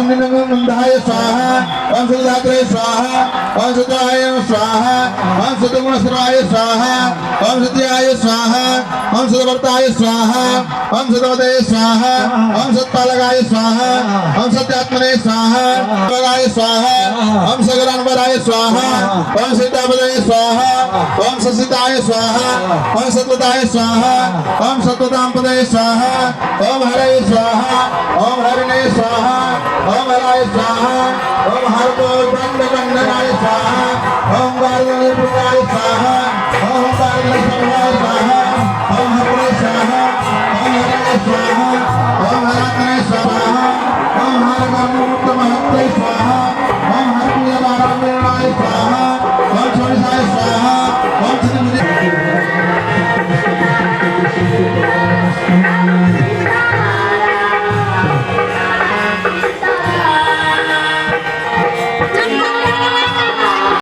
निनंदाय स्वाहा ओम सुधात्रे स्वाहा ओम सुताय स्वाहा ओम सुतगुणस्राय स्वाहा ओम सत्याय स्वाहा ओम सुतवर्ताय स्वाहा ओम सुतवते स्वाहा ओम सत्पालकाय स्वाहा ओम सत्यात्मने स्वाहा वराय स्वाहा ओम सगरानवराय स्वाहा ओम सीतापदये स्वाहा ओम ससिताय स्वाहा ओम सत्वताय स्वाहा ओम सत्वतांपदये स्वाहा ओम हरये स्वाहा ओम हरिणे स्वाहा ओम हराय स्वाहा ओम हरतो दंडनाय स्वाहा ओम गार्गनिर्भुताय स्वाहा ओम गार्गनिर्भुताय स्वाहा ओम हरे स्वाहा ओम हरे स्वाहा ओम हरात्मने स्वाहा ओम हरगर्मुक्तमहत्ते स्वाहा ओम हरप्रियवारम्यणाय स्वाहा ओम छोड़िसाय स्वाहा ओम चिन्मुदे